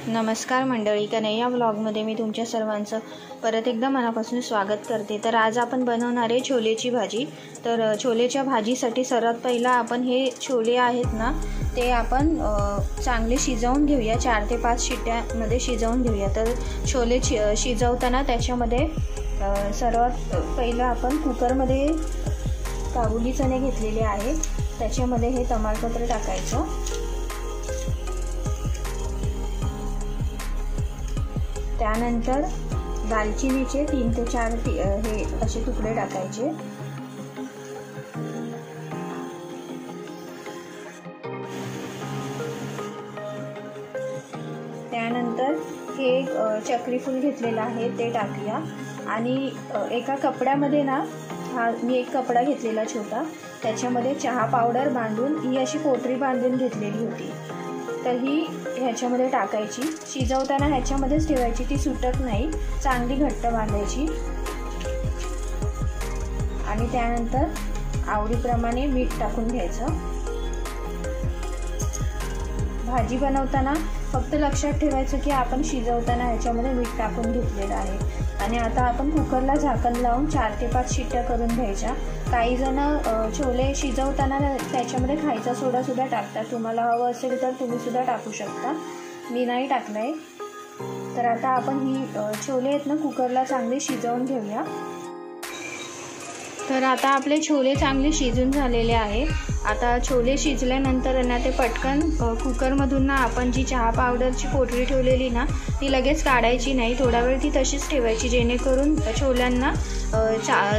नमस्कार मंडळी, कन्हैया व्लॉगमध्ये मी तुमच्या सर्वांचं परत एकदा मनापासून स्वागत करते। तर आज आपण बनवणार आहे छोलेची भाजी। तर छोलेच्या भाजीसाठी सर्वात पहिला आपण हे छोले आहेत ना ते आपण चांगले शिजवून घेऊया। 4 ते 5 शिट्ट्यामध्ये शिजवून घेऊया। तर छोले शिजवताना त्याच्यामध्ये सर्वात पहिला आपण कुकरमध्ये काबुली चणे घेतलेले आहे, त्याच्यामध्ये हे तमालपत्र टाकायचं। त्यानंतर दालचिनीचे 3 ते 4 हे असे तुकडे टाकायचे। त्यानंतर हे चक्री फूल घेतलेलं आहे ते टाकूया। आणि एका कपड्यामध्ये ना मी एक कपडा घेतलेला छोटा, त्याच्यामध्ये चहा पावडर बांधून ही अशी पोटरी बांधून घेतलेली होती, तर ही ह्याच्यामध्ये टाकायची। शिजवताना ह्याच्यामध्येच ठेवायची, ती सुटत नाही, चांगली घट्ट बांधायची। आणि त्यानंतर आवडीप्रमाणे मीठ टाकून घ्यायचं। भाजी बनवताना फक्त लक्षात ठेवायचं की आपण शिजवताना ह्याच्यामध्ये मीठ टाकून घेतलेलं आहे। आणि आता आपण कुकरला झाकण लावून 4 ते 5 शिट्ट्या करून घ्यायच्या। काही जण छोले शिजवताना त्याच्यामध्ये खायचा सोडा सुद्धा टाकतात, तुम्हाला हवं असेल तर तुम्ही सुद्धा टाकू शकता, मी नाही टाकलंय। तर आता आपण ही छोले आहेत ना कुकरला चांगले शिजवून घेऊया। तर आता आपले छोले चांगले शिजून झालेले आहे। आता छोले शिजल्यानंतर ना ते पटकन कुकरमधून ना आपण जी चहा पावडरची पोटरी ठेवलेली ना ती लगेच काढायची नाही, थोडा वेळ ती तशीच ठेवायची, जेणेकरून छोल्यांना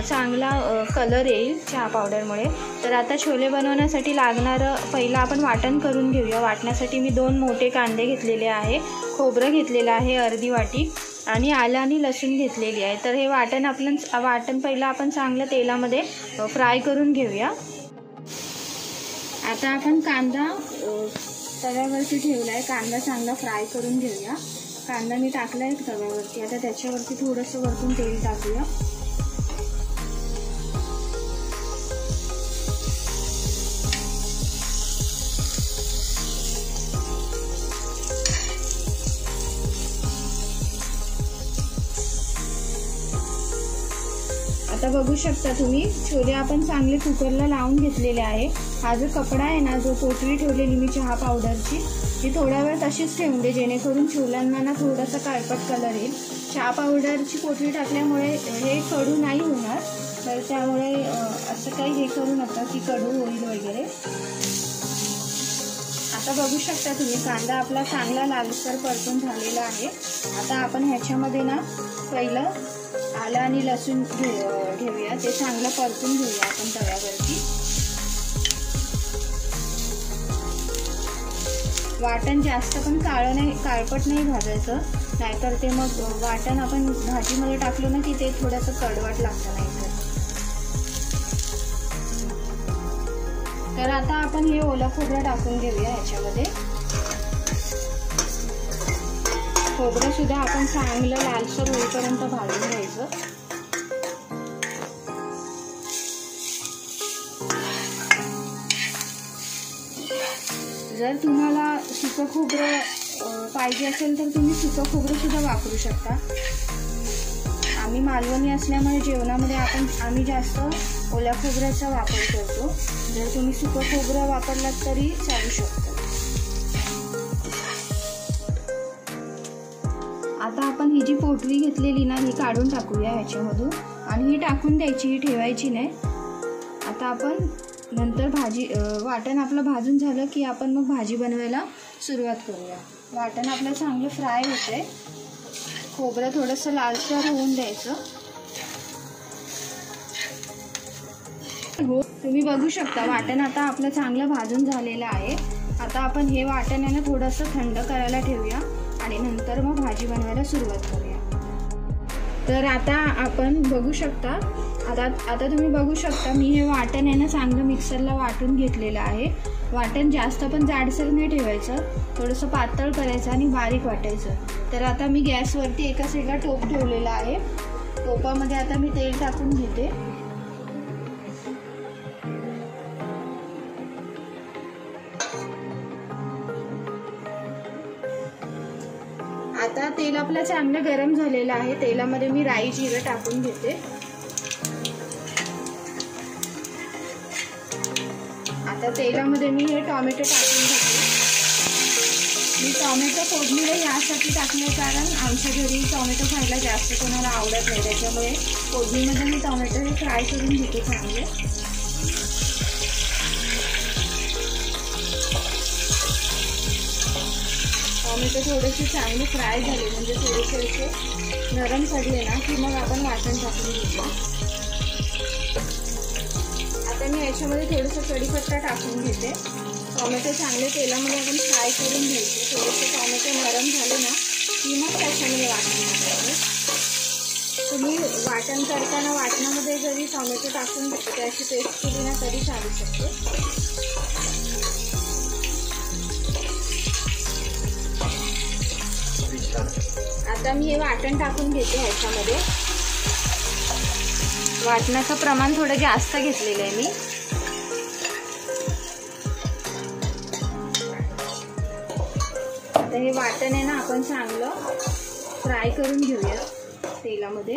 चांगला कलर येईल चहा पावडरमुळे। तर आता छोले बनवण्यासाठी लागणारं पहिलं आपण वाटण करून घेऊया। वाटण्यासाठी मी 2 मोठे कांदे घेतलेले आहे, खोबरं घेतलेलं आहे अर्धी वाटी, आणि आलं आणि लसूण घेतलेली आहे। तर हे वाटण पहिलं आपण चांगलं तेलामध्ये फ्राय करून घेऊया। आता आपण कांदा तव्यावरती ठेवला आहे, कांदा चांगला फ्राय करून घेऊया। कांदा मी टाकला आहे तव्यावरती, आता त्याच्यावरती थोडंसं वरतून तेल टाकूया। आता बघू शकता तुम्ही छोले आपण चांगले कुकरला लावून घेतलेले आहे। हा जो कपडा आहे ना, जो पोटरी ठेवलेली मी चहा पावडरची, ती थोडा वेळ तशीच ठेवून दे, जेणेकरून छोल्यांना ना थोडासा काळपट कलर येईल। चहा पावडरची पोटरी टाकल्यामुळे हे कडू नाही होणार, तर त्यामुळे असं काही हे करू नका की कडू होईल वगैरे। आता बघू शकता तुम्ही कांदा आपला चांगला लालसर परतून झालेला आहे। आता आपण ह्याच्यामध्ये ना पहिलं आलं आणि लसूण घेऊया, ते चांगलं परतून घेऊया आपण तव्यावरती। वाटण जास्त पण काळपट नाही भाजायचं, नाहीतर ते मग वाटण आपण भाजीमध्ये टाकलं ना की ते थोडंसं कडवट लागतं नाहीतर। तर आता आपण हे ओलं खोबरं टाकून घेऊया ह्याच्यामध्ये। खोबरं सुद्धा आपण चांगलं लालसर होईपर्यंत भाजून घ्यायचं। जर तुम्हाला सुकं खोबरं पाहिजे असेल तर तुम्ही सुकं खोबरं सुद्धा वापरू शकता। आम्ही मालवणी असल्यामुळे जेवणामध्ये आम्ही जास्त ओल्या खोबऱ्याचा वापर करतो, जर तुम्ही सुकं खोबरं वापरलात तरी चालू शकतं। आता आपण ही जी पोटरी घेतलेली ना ही काढून टाकूया ह्याच्यामधून, आणि ही टाकून द्यायची, ही ठेवायची नाही। आता आपण नंतर वाटण आपलं भाजून झालं की आपण मग भाजी बनवायला सुरुवात करूया। वाटण आपलं चांगलं फ्राय होतंय, खोबरं थोडंसं लालसर होऊन द्यायचं। हो, तुम्ही बघू शकता वाटण आता आपलं चांगलं भाजून झालेलं आहे। आता आपण हे वाटण आहे ना थोडंसं थंड करायला ठेवूया आणि नंतर मग भाजी बनवायला सुरुवात करूया। तर आता आपण बघू शकता, आता तुम्ही बघू शकता मी हे वाटण आहे ना चांगलं मिक्सरला वाटून घेतलेलं आहे। वाटण जास्त पण जाडसर नाही ठेवायचं, थोडंसं पातळ करायचं आणि बारीक वाटायचं। तर आता मी गॅसवरती एका साईडला टोप ठेवलेला आहे, टोपामध्ये आता मी तेल टाकून घेते। आता तेल आपलं चांगलं गरम झालेलं आहे. तेलामध्ये मी राई जिरं टाकून घेते. आता तेलामध्ये मी हे टोमॅटो टाकून घेते. मी टोमॅटो फोडणीला यासाठी टाकले कारण आमच्या घरी टोमॅटो खायला जास्त कोणाला आवडत नाही, त्याच्यामुळे फोडणीमध्ये मी टोमॅटो हे फ्राय करून घेते चांगले. टोमॅटो थोडेसे चांगले फ्राय झाले म्हणजे थोडेसे असे नरम पडले ना की मग आपण वाटण टाकून घेतो. आता मी याच्यामध्ये थोडंसं कढीपत्ता टाकून घेते. टोमॅटो चांगले तेलामध्ये आपण फ्राय करून घ्यायचे. थोडेसे टोमॅटो नरम झाले ना की मग त्याच्यामध्ये वाटण टाकायचं. तुम्ही वाटण करताना वाटणामध्ये जरी टोमॅटो टाकून त्याची पेस्ट केली ना तरी चालू शकते. आता मी हे वाटण टाकून घेते ह्याच्यामध्ये. वाटणाचं प्रमाण थोडं जास्त घेतलेलं आहे मी. आता हे वाटण आहे ना आपण चांगलं फ्राय करून घेऊया तेलामध्ये.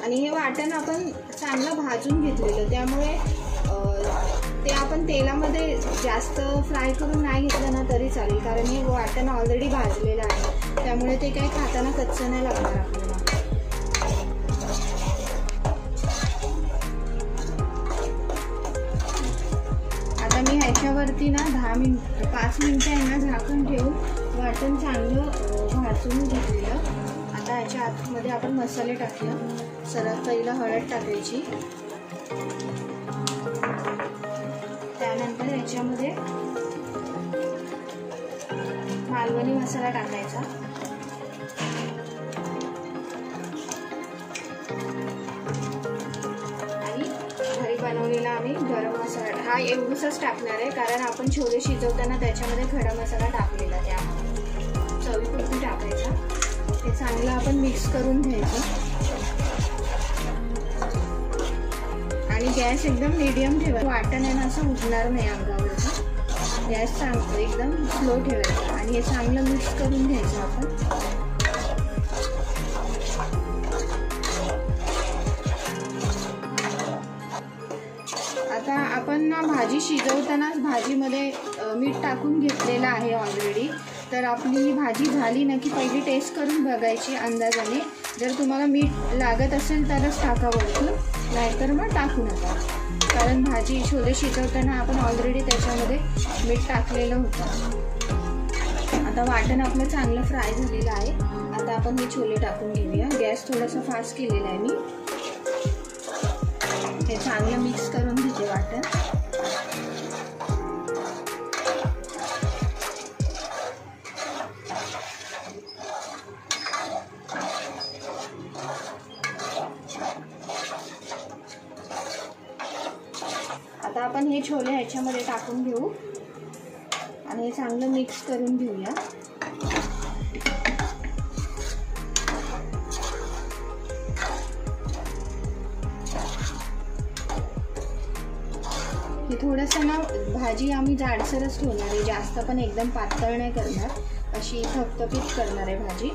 आणि हे वाटण आपण चांगलं भाजून घेतलेलं, त्यामुळे ते आपण तेलामध्ये जास्त फ्राय करून नाही घेतलं ना तरी चालेल, कारण हे वाटण ऑलरेडी भाजलेलं आहे, त्यामुळे ते काही खाताना कच्चं नाही लागणार आपल्याला. आता मी ह्याच्यावरती ना 5 मिनिटं आहे ना झाकण ठेवून वाटण चांगलं भाजून घेतलेलं. आता ह्याच्या आतमध्ये आपण मसाले टाकूया. सर्वात पहिला हळद टाकायची, त्यानंतर ह्याच्यामध्ये मालवणी मसाला टाकायचा, आणि घरी बनवलेला आम्ही गरम मसाला हा एवढंच टाकणार आहे, कारण आपण छोले शिजवताना त्याच्यामध्ये खडा मसाला टाकलेला, त्यामुळे चवीपुरती टाकायचा. हे चांगलं आपण मिक्स करून घ्यायचं आणि गॅस एकदम मीडियम ठेवायचा. वाटण आहे ना असं उठणार नाही अंगावरचं. गॅस चांगलं एकदम स्लो ठेवायचा आणि हे चांगलं मिक्स करून घ्यायचं आपण. आता आपण ना भाजी शिजवतानाच भाजीमध्ये मीठ टाकून घेतलेलं आहे ऑलरेडी. तर आपली ही भाजी झाली ना की पहिली टेस्ट करून बघायची अंदाजाने. जर तुम्हाला मीठ लागत असेल तरच टाका वरतून, नाहीतर मग टाकू नका, कारण भाजी छोले शिजवताना आपण ऑलरेडी त्याच्यामध्ये मीठ टाकलेलं होतं. आता वाटण आपलं चांगलं फ्राय झालेलं आहे. आता आपण हे छोले टाकून घेऊया. गॅस थोडासा फास्ट केलेला आहे मी. हे चांगलं मिक्स करून घेते वाटण. आता आपण हे छोले ह्याच्यामध्ये टाकून घेऊ आणि हे चांगलं मिक्स करून घेऊया. हे थोडंसं ना भाजी आम्ही जाडसरच ठेवणार आहे, जास्त पण एकदम पातळ नाही करणार, अशी थपथपीत करणार आहे भाजी.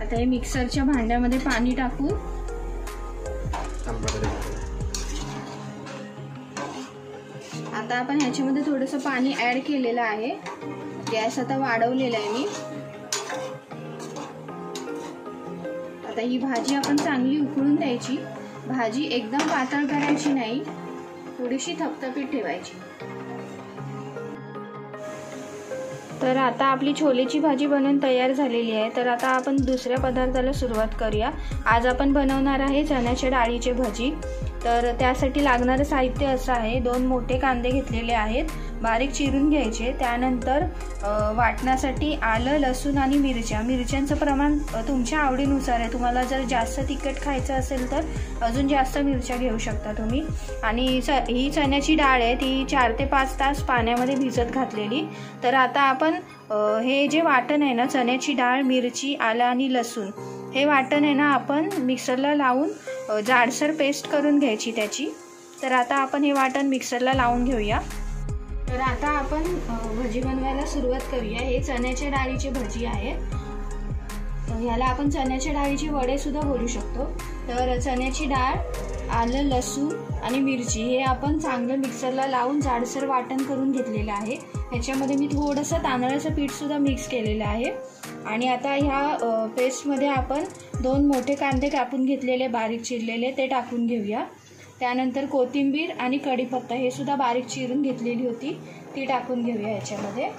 आता हे मिक्सरच्या भांड्यामध्ये पाणी टाकून आता आपण ह्याच्यामध्ये थोडंसं पाणी ॲड केलेलं आहे. गॅस आता वाढवलेला आहे मी. आता ही भाजी आपण चांगली उकळून द्यायची. भाजी एकदम पातळ करायची नाही, थोडीशी थपथपीत ठेवायची. तर आता आपली छोलेची भाजी बनवून तयार झालेली आहे. तर आता आपण दुसऱ्या पदार्थाला सुरुवात करूया. आज आपण बनवणार आहे चण्याच्या डाळीची भजी. तर त्यासाठी लागणारं साहित्य असं आहे. 2 मोठे कांदे घेतलेले आहेत, बारीक चिरून घ्यायचे. त्यानंतर वाटण्यासाठी आलं, लसूण आणि मिरच्यांचं प्रमाण तुमच्या आवडीनुसार आहे. तुम्हाला जर जास्त तिखट खायचं असेल तर अजून जास्त मिरच्या घेऊ शकता तुम्ही. आणि ही चण्याची डाळ आहे, ती 4 ते 5 तास पाण्यामध्ये भिजत घातलेली. तर आता आपण हे जे वाटण आहे ना, चण्याची डाळ, मिरची, आलं आणि लसूण, हे वाटण आहे ना आपण मिक्सरला लावून जाडसर पेस्ट करून घ्यायची त्याची. तर आता आपण हे वाटण मिक्सरला लावून घेऊया. तर आता आपण भजी बनवायला सुरुवात करूया. हे चण्याच्या डाळीचे भजी आहे. ह्याला आपण चण्याच्या डाळीचे वडे सुद्धा बोलू शकतो. तर चण्याची डाळ, आलं, लसूण आणि मिरची हे आपण चांगलं मिक्सरला लावून जाडसर वाटण करून घेतलेलं आहे. ह्याच्यामध्ये मी थोडंसं तांदळाचं पीठसुद्धा मिक्स केलेलं आहे. आणि आता ह्या पेस्टमध्ये आपण 2 मोठे कांदे कापून घेतलेले बारीक चिरलेले ते टाकून घेऊया. त्यानंतर कोथिंबीर आणि कढीपत्ता हे सुद्धा बारीक चिरून घेतलेली होती ती टाकून घेऊया ह्याच्यामध्ये.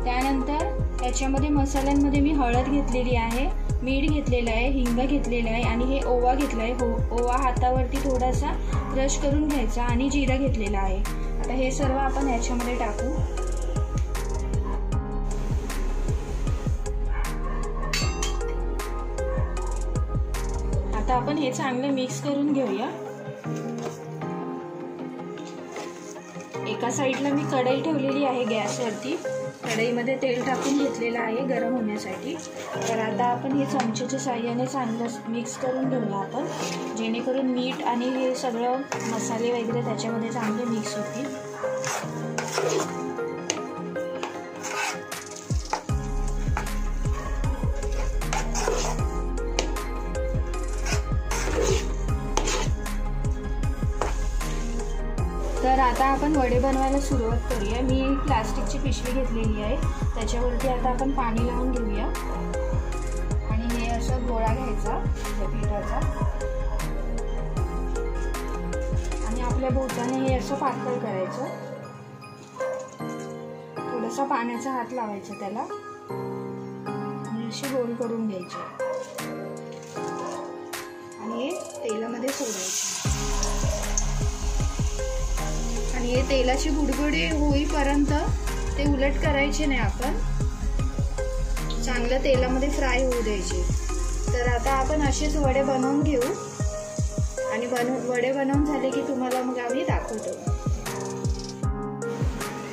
त्यानंतर याच्यामध्ये मसाल्यांमध्ये मी हळद घेतलेली आहे, मीठ घेतलेलं आहे, हिंग घेतलेलं आहे आणि हे ओवा घेतला आहे. ओवा हातावरती थोडासा क्रश करून घ्यायचा आणि जिरं घेतलेलं आहे. आता हे सर्व आपण याच्यामध्ये टाकू. आता आपण हे चांगलं मिक्स करून घेऊया. एका साईडला मी कढई ठेवलेली आहे गॅसवरती. कढईमध्ये तेल टाकून घेतलेलं आहे गरम होण्यासाठी. तर आता आपण हे चमच्याच्या साहाय्याने चांगलं मिक्स करून घेऊया आपण, जेणेकरून मीठ आणि हे सगळं मसाले वगैरे त्याच्यामध्ये चांगले मिक्स होतील. तर आता आपण वडे बनवायला सुरुवात करूया. मी प्लास्टिकची पिशवी घेतलेली आहे, त्याच्यावरती आता आपण पाणी लावून घेऊया आणि हे असं गोळा घ्यायचा या पिठाचा आणि आपल्या बोटाने हे असं पातळ करायचं. थोडासा पाण्याचा हात लावायचा त्याला आणि असे गोल करून घ्यायचे आणि हे तेलामध्ये सोडायचे. आणि हे तेलाची बुडबुडी होईपर्यंत ते उलट करायचे नाही, आपण चांगलं तेलामध्ये फ्राय होऊ द्यायचे. तर आता आपण असेच वडे बनवून घेऊ आणि वडे बनवून झाले की तुम्हाला मग आम्ही दाखवतो.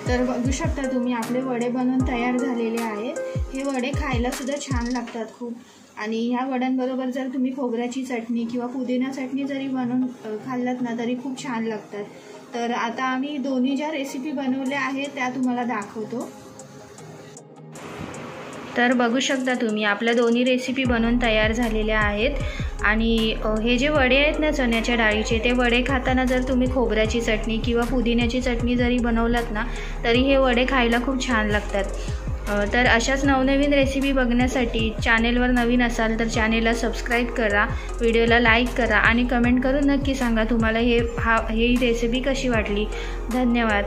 तर बघू शकता तुम्ही आपले वडे बनवून तयार झालेले आहेत. हे वडे खायला सुद्धा छान लागतात खूप. आणि ह्या वड्यांबरोबर जर तुम्ही खोबऱ्याची चटणी किंवा पुदिना चटणी जरी बनवून खाल्लात ना तरी खूप छान लागतात. तर आता आम्ही दोन्ही ज्या रेसिपी बनवल्या आहेत त्या तुम्हाला दाखवतो. तर बघू शकता तुम्ही आपल्या दोन्ही रेसिपी बनवून तयार झालेल्या आहेत. आणि हे जे वडे आहेत ना चण्याच्या डाळीचे, ते वडे खाताना जर तुम्ही खोबऱ्याची चटणी किंवा पुदिन्याची चटणी जरी बनवलात ना तरी हे वडे खायला खूप छान लागतात. तर अशाच नवनवीन रेसिपी बघण्यासाठी चॅनेलवर नवीन असाल तर चॅनेलला सबस्क्राईब करा, व्हिडिओला लाईक करा आणि कमेंट करून नक्की सांगा तुम्हाला ही रेसिपी कशी वाटली. धन्यवाद.